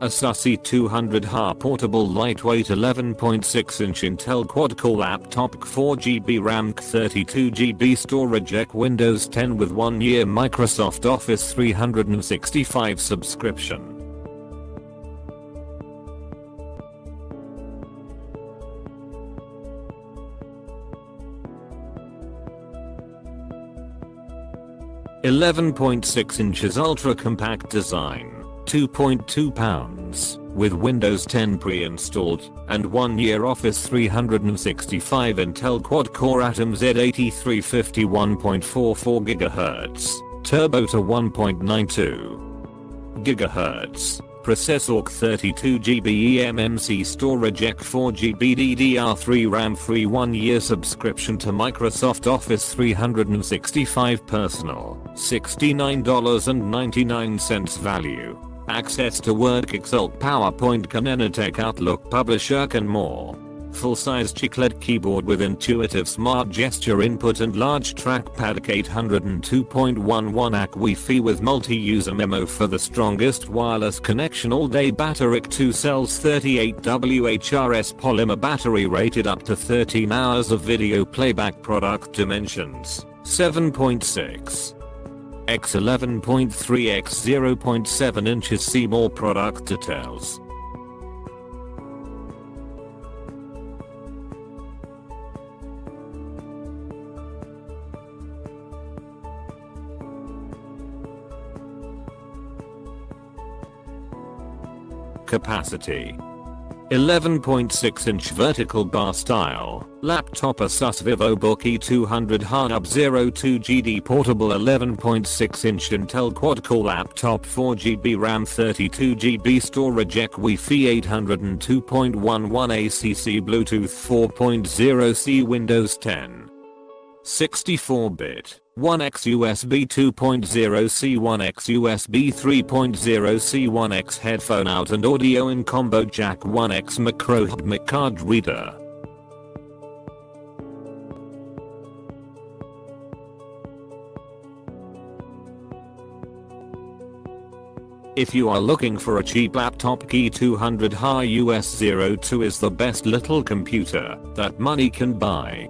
ASUS E200H portable lightweight 11.6-inch Intel Quad-Core laptop 4GB RAM 32GB storagec Windows 10 with 1-year Microsoft Office 365 subscription. (11.6 ultra-compact design, 2.2 pounds, with Windows 10 pre-installed, and 1-year Office 365 Intel Quad-Core Atom Z8350 1.44 GHz, turbo to 1.92 GHz, Processorc 32GB eMMC storagec 4GB DDR3 RAM free 1-year subscription to Microsoft Office 365 personal, $69.99 value. Access to Wordc, Excelc, PowerPointc, Onenotec, Outlookc, Publisherc and more. Full-size chiclet keyboard with intuitive smart gesture input and large trackpadc 802.11 AC Wi-Fi with multi-user MIMO for the strongest wireless connection all-day. Batteric 2 cells 38 WHRS polymer battery rated up to 13 hours of video playback. Product dimensions 7.6 x 11.3 x 0.7 inches. See more product details. Capacity 11.6-inch vertical bar style laptop ASUS VivoBook E200H Up02GD portable 11.6-inch Intel Quad-Core laptop 4GB RAM 32GB storagec Wi-Fi 802.11 ACC Bluetooth 4.0 Windows 10 64-bit 1x USB 2.0 1x USB 3.0 1x headphone out and audio in combo jack 1x micro HDMI card reader. If you are looking for a cheap laptop, E200H US02 is the best little computer that money can buy.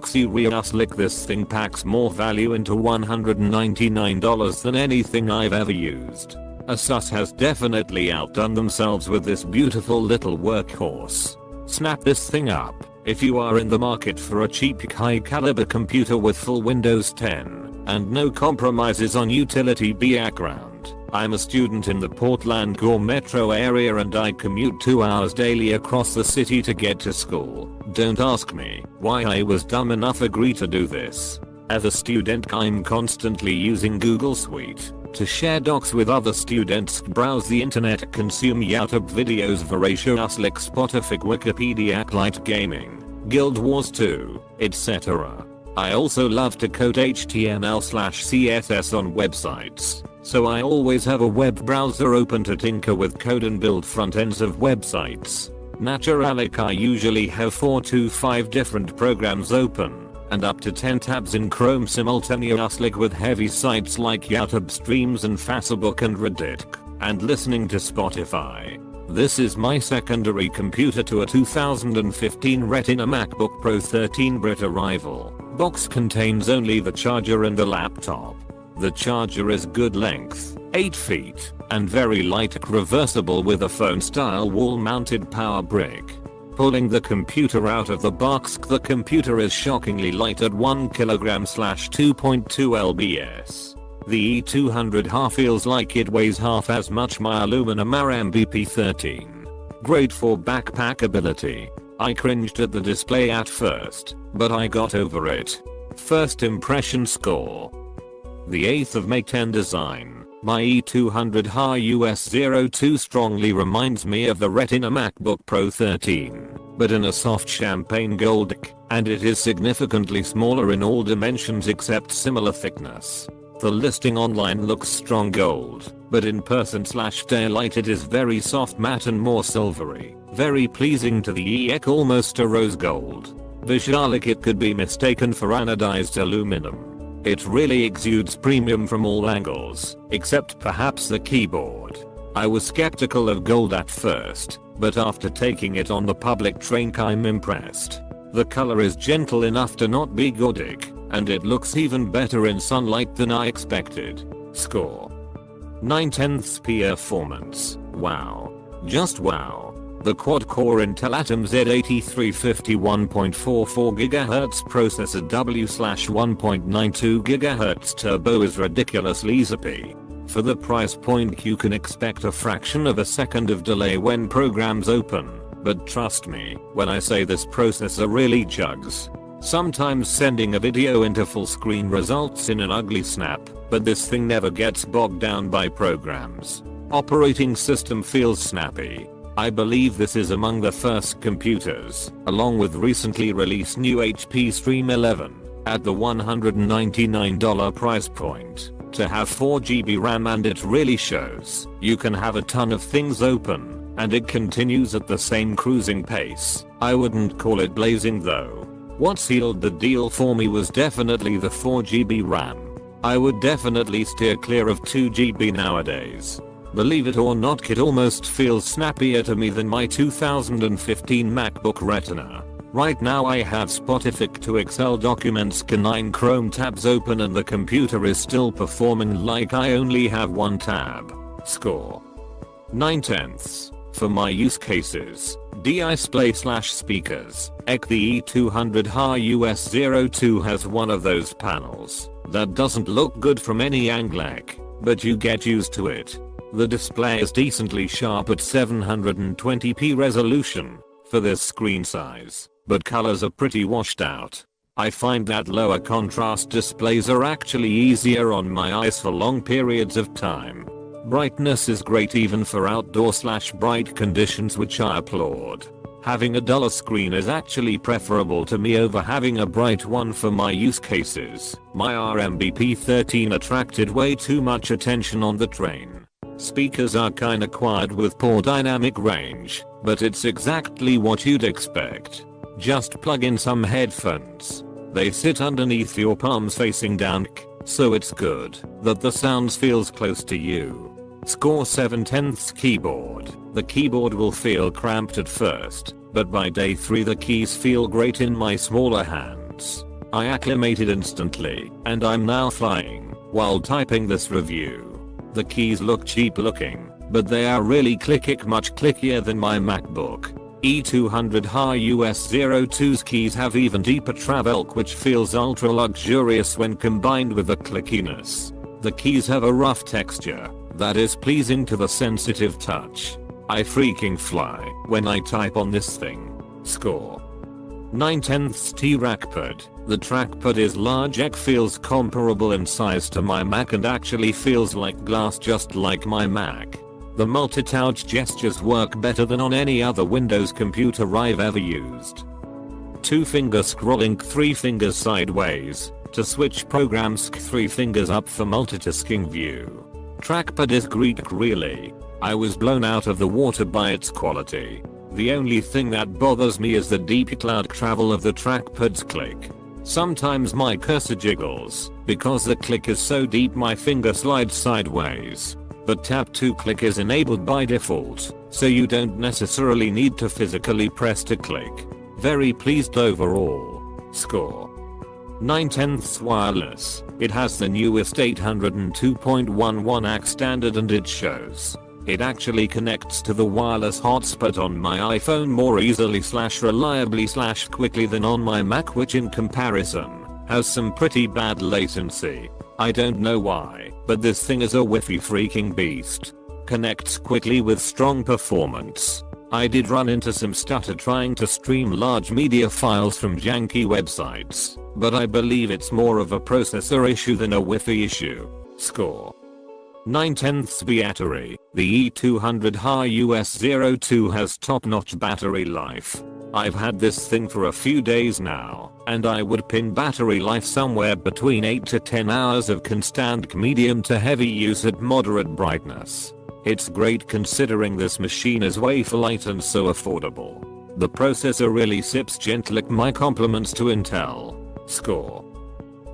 Seriously, this thing packs more value into $199 than anything I've ever used. ASUS has definitely outdone themselves with this beautiful little workhorse. Snap this thing up if you are in the market for a cheap high caliber computer with full Windows 10 and no compromises on utility background. I'm a student in the Portland Gore metro area and I commute 2 hours daily across the city to get to school. Don't ask me why I was dumb enough agree to do this. As a student, I'm constantly using Google Suite to share docs with other students, browse the internet, consume YouTube videos, Veraciously, Spotify, Wikipedia, Light Gaming, Guild Wars 2, etc. I also love to code HTML/CSS on websites, so I always have a web browser open to tinker with code and build front ends of websites. Naturally, I usually have 4 to 5 different programs open and up to 10 tabs in Chrome simultaneously with heavy sites like YouTube streams and Facebook and Reddit, and listening to Spotify. This is my secondary computer to a 2015 Retina MacBook Pro 13-bit arrival. Box contains only the charger and the laptop. The charger is good length, 8 feet, and very light, reversible with a phone-style wall-mounted power brick. Pulling the computer out of the box, the computer is shockingly light at 1 kg/2.2 lbs. The E200H feels like it weighs half as much. My aluminum RAM BP13. Great for backpackability. I cringed at the display at first, but I got over it. First impression score. The 8th of May 10 design. My E200H US02 strongly reminds me of the Retina MacBook Pro 13, but in a soft champagne gold, and it is significantly smaller in all dimensions except similar thickness. The listing online looks strong gold, but in person/daylight it is very soft matte and more silvery, very pleasing to the eye, almost a rose gold. Visually it could be mistaken for anodized aluminum. It really exudes premium from all angles, except perhaps the keyboard. I was skeptical of gold at first, but after taking it on the public train I'm impressed. The color is gentle enough to not be gaudic, and it looks even better in sunlight than I expected. Score 9/10 performance. Wow. Just wow. The quad-core Intel Atom Z8350 1.44 GHz processor W/1.92 GHz turbo is ridiculously zippy. For the price point you can expect a fraction of a second of delay when programs open, but trust me when I say this processor really chugs. Sometimes sending a video into full screen results in an ugly snap, but this thing never gets bogged down by programs. Operating system feels snappy. I believe this is among the first computers, along with recently released new HP Stream 11, at the $199 price point, to have 4GB RAM, and it really shows. You can have a ton of things open, and it continues at the same cruising pace. I wouldn't call it blazing though. What sealed the deal for me was definitely the 4GB RAM. I would definitely steer clear of 2GB nowadays. Believe it or not, it almost feels snappier to me than my 2015 MacBook Retina. Right now I have Spotify to Excel documents, 9 Chrome tabs open, and the computer is still performing like I only have one tab. Score 9/10. For my use cases, display/speakers, the E200H-US02 has one of those panels that doesn't look good from any angle, but you get used to it. The display is decently sharp at 720p resolution for this screen size, but colors are pretty washed out. I find that lower contrast displays are actually easier on my eyes for long periods of time. Brightness is great even for outdoor/bright conditions, which I applaud. Having a duller screen is actually preferable to me over having a bright one for my use cases. My RMBP13 attracted way too much attention on the train. Speakers are kinda quiet with poor dynamic range, but it's exactly what you'd expect. Just plug in some headphones. They sit underneath your palms facing down, so it's good that the sounds feels close to you. Score 7/10 keyboard. The keyboard will feel cramped at first, but by day 3 the keys feel great in my smaller hands. I acclimated instantly, and I'm now flying while typing this review. The keys look cheap looking, but they are really clickic, much clickier than my MacBook. E200H-US02's keys have even deeper travel, which feels ultra luxurious when combined with the clickiness. The keys have a rough texture that is pleasing to the sensitive touch. I freaking fly when I type on this thing. Score 9/10 trackpad. The trackpad is large, feels comparable in size to my Mac, and actually feels like glass just like my Mac. The multi-touch gestures work better than on any other Windows computer I've ever used. 2-finger scrolling, 3 fingers sideways to switch programs, 3 fingers up for multitasking view. Trackpad is Greek really. I was blown out of the water by its quality. The only thing that bothers me is the deep cloud travel of the trackpad's click. Sometimes my cursor jiggles because the click is so deep my finger slides sideways. But tap to click is enabled by default, so you don't necessarily need to physically press to click. Very pleased overall. Score 9/10 wireless. It has the newest 802.11 AC standard, and it shows it actually connects to the wireless hotspot on my iPhone more easily/reliably/quickly than on my Mac, which in comparison has some pretty bad latency. I don't know why, but this thing is a Wi-Fi freaking beast. Connects quickly with strong performance. I did run into some stutter trying to stream large media files from janky websites, but I believe it's more of a processor issue than a Wi-Fi issue. Score 9/10 battery. The E200H-US02 has top-notch battery life. I've had this thing for a few days now, and I would pin battery life somewhere between 8 to 10 hours of constant medium to heavy use at moderate brightness. It's great considering this machine is way for light and so affordable. The processor really sips gently. My compliments to Intel. Score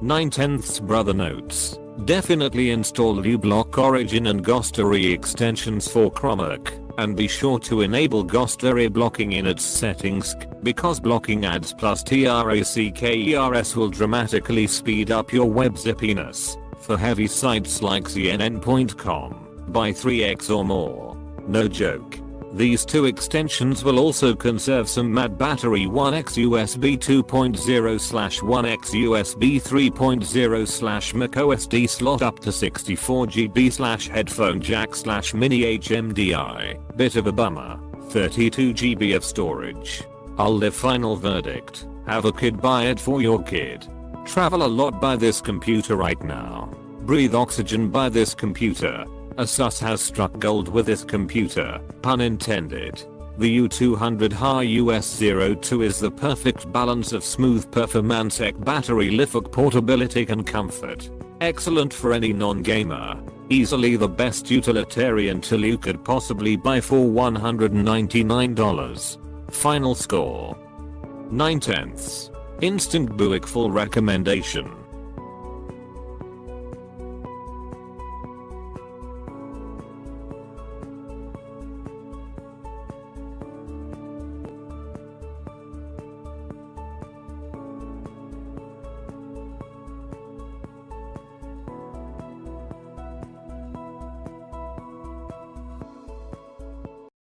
9/10 brother notes. Definitely install uBlock Origin and Ghostery extensions for Chromebook, and be sure to enable Ghostery blocking in its settings, because blocking ads plus trackers will dramatically speed up your web zippiness for heavy sites like CNN.com by 3x or more. No joke. These two extensions will also conserve some mad battery 1x USB 2.0/1x USB 3.0/microSD slot up to 64GB/headphone jack/mini HMDI. Bit of a bummer. 32GB of storage. I'll live final verdict. Have a kid, buy it for your kid. Travel a lot, buy this computer right now. Breathe oxygen, buy this computer. ASUS has struck gold with this computer, pun intended. The U200 US02 is the perfect balance of smooth performance, battery life, portability and comfort. Excellent for any non-gamer. Easily the best utilitarian tool you could possibly buy for $199. Final score 9/10. Instant Buick full recommendation.